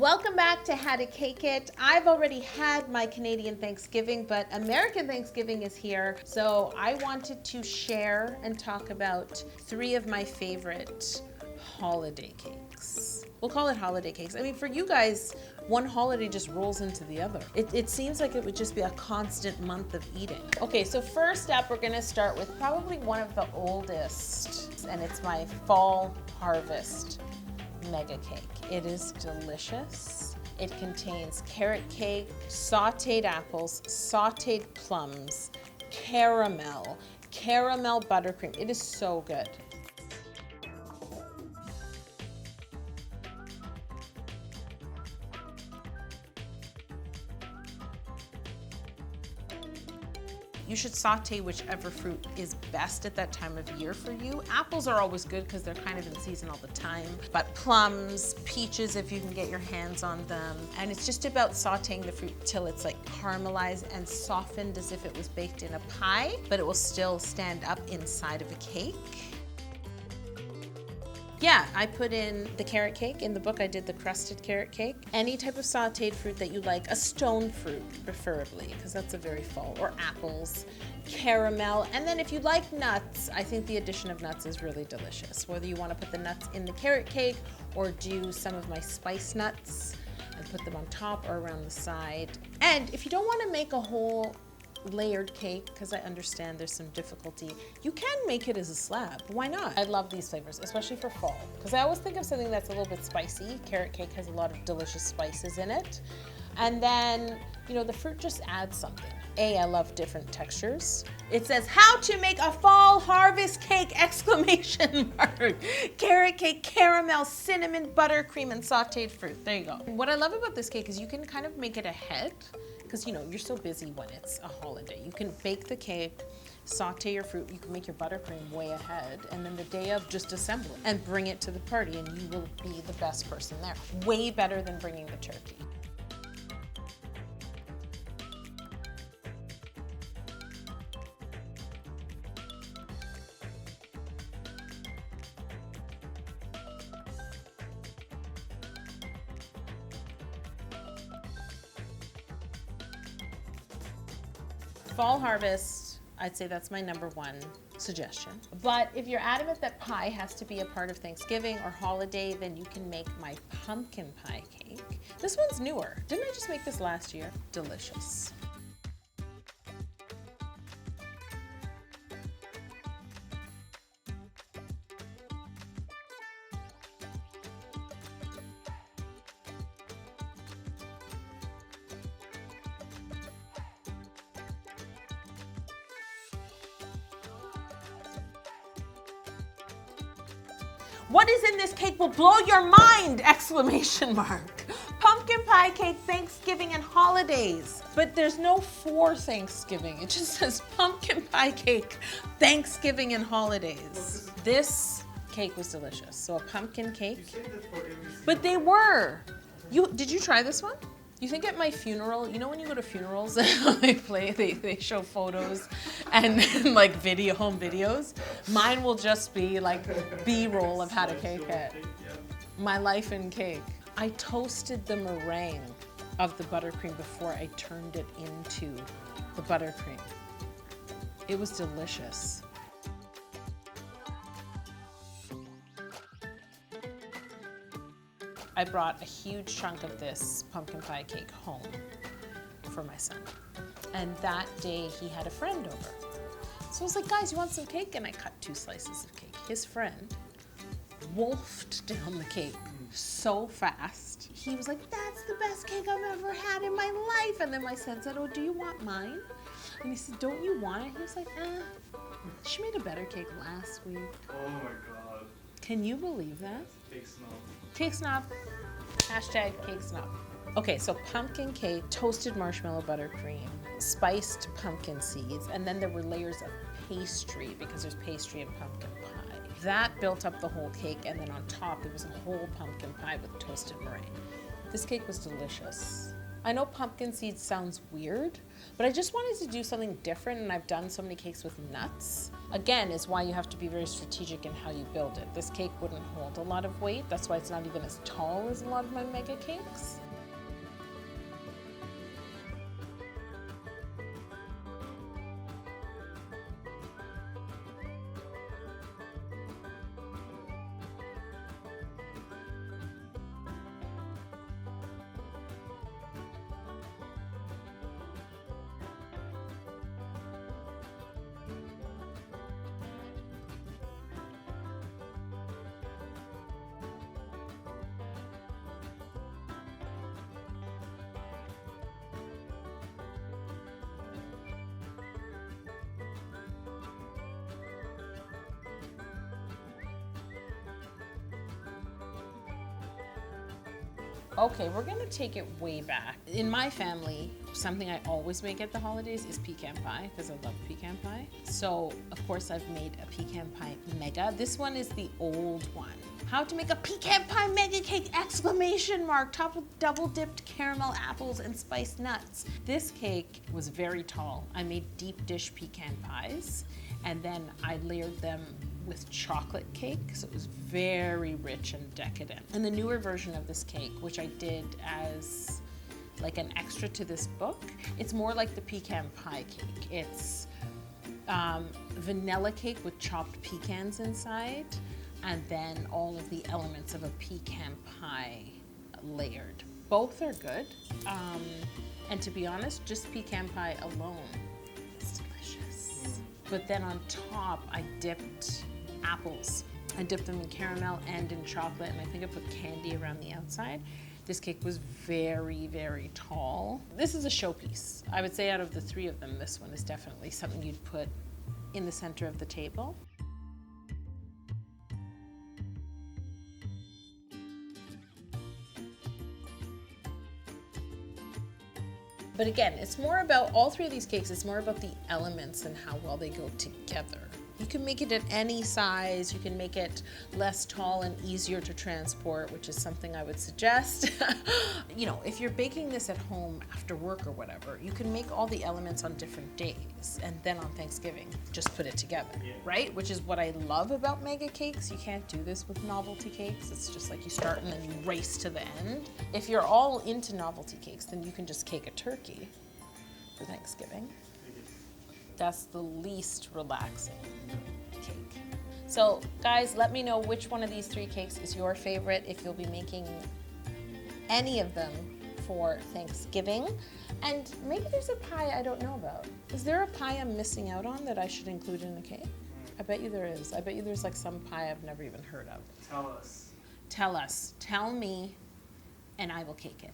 Welcome back to How to Cake It. I've already had my Canadian Thanksgiving, but American Thanksgiving is here. So I wanted to share and talk about 3 of my favorite holiday cakes. We'll call it holiday cakes. I mean, for you guys, one holiday just rolls into the other. It seems like it would just be a constant month of eating. Okay, so first up, we're gonna start with probably one of the oldest, and it's my fall harvest mega cake. It is delicious. It contains carrot cake, sauteed apples, sauteed plums, caramel buttercream. It is so good. You should saute whichever fruit is best at that time of year for you. Apples are always good because they're kind of in season all the time, but plums, peaches, if you can get your hands on them. And it's just about sauteing the fruit till it's like caramelized and softened as if it was baked in a pie, but it will still stand up inside of a cake. Yeah, I put in the carrot cake. In the book, I did the crusted carrot cake. Any type of sauteed fruit that you like, a stone fruit preferably, because that's a very fall, or apples, caramel, and then if you like nuts, I think the addition of nuts is really delicious. Whether you want to put the nuts in the carrot cake or do some of my spice nuts and put them on top or around the side. And if you don't want to make a whole layered cake, because I understand there's some difficulty, you can make it as a slab. Why not? I love these flavors, especially for fall, because I always think of something that's a little bit spicy. Carrot cake has a lot of delicious spices in it. And then, you know, the fruit just adds something. I love different textures. It says, how to make a fall harvest cake, exclamation mark. Carrot cake, caramel, cinnamon, buttercream, and sauteed fruit. There you go. What I love about this cake is you can kind of make it ahead, because you know, you're so busy when it's a holiday. You can bake the cake, saute your fruit, you can make your buttercream way ahead, and then the day of, just assemble it and bring it to the party, and you will be the best person there. Way better than bringing the turkey. Fall harvest, I'd say that's my #1 suggestion. But if you're adamant that pie has to be a part of Thanksgiving or holiday, then you can make my pumpkin pie cake. This one's newer. Didn't I just make this last year? Delicious. What is in this cake will blow your mind! Exclamation mark. Pumpkin pie cake, Thanksgiving and holidays. But there's no for Thanksgiving. It just says pumpkin pie cake, Thanksgiving and holidays. This cake was delicious. So a pumpkin cake. You said that for every single. But they were. Did you try this one? You think at my funeral, you know when you go to funerals and they show photos and like home videos? Mine will just be like B-roll of How to Cake It. My life in cake. I toasted the meringue of the buttercream before I turned it into the buttercream. It was delicious. I brought a huge chunk of this pumpkin pie cake home for my son. And that day he had a friend over. So I was like, guys, you want some cake? And I cut 2 slices of cake. His friend wolfed down the cake so fast. He was like, that's the best cake I've ever had in my life. And then my son said, oh, do you want mine? And he said, don't you want it? He was like, she made a better cake last week. Oh my God. Can you believe that? Cake snob. Cake snob. Hashtag cake snob. Okay, so pumpkin cake, toasted marshmallow buttercream, spiced pumpkin seeds, and then there were layers of pastry because there's pastry and pumpkin pie. That built up the whole cake, and then on top there was a whole pumpkin pie with toasted meringue. This cake was delicious. I know pumpkin seeds sounds weird, but I just wanted to do something different, and I've done so many cakes with nuts. Again, is why you have to be very strategic in how you build it. This cake wouldn't hold a lot of weight. That's why it's not even as tall as a lot of my mega cakes. Okay, we're gonna take it way back. In my family, something I always make at the holidays is pecan pie, because I love pecan pie. So, of course, I've made a pecan pie mega. This one is the old one. How to make a pecan pie mega cake, exclamation mark, topped with double dipped caramel apples and spiced nuts. This cake was very tall. I made deep dish pecan pies, and then I layered them with chocolate cake, so it was very rich and decadent. And the newer version of this cake, which I did as like an extra to this book, it's more like the pecan pie cake. It's vanilla cake with chopped pecans inside, and then all of the elements of a pecan pie layered. Both are good, and to be honest, just pecan pie alone is delicious. But then on top, I dipped apples. I dipped them in caramel and in chocolate, and I think I put candy around the outside. This cake was very, very tall. This is a showpiece. I would say out of the three of them, this one is definitely something you'd put in the center of the table. But again, it's more about, all three of these cakes, it's more about the elements and how well they go together. You can make it at any size. You can make it less tall and easier to transport, which is something I would suggest. You know, if you're baking this at home after work or whatever, you can make all the elements on different days, and then on Thanksgiving, just put it together, right? Which is what I love about mega cakes. You can't do this with novelty cakes. It's just like you start and then you race to the end. If you're all into novelty cakes, then you can just cake a turkey for Thanksgiving. That's the least relaxing cake. So guys, let me know which one of these three cakes is your favorite, if you'll be making any of them for Thanksgiving. And maybe there's a pie I don't know about. Is there a pie I'm missing out on that I should include in a cake? I bet you there is. I bet you there's like some pie I've never even heard of. Tell us. Tell us. Tell me, and I will cake it.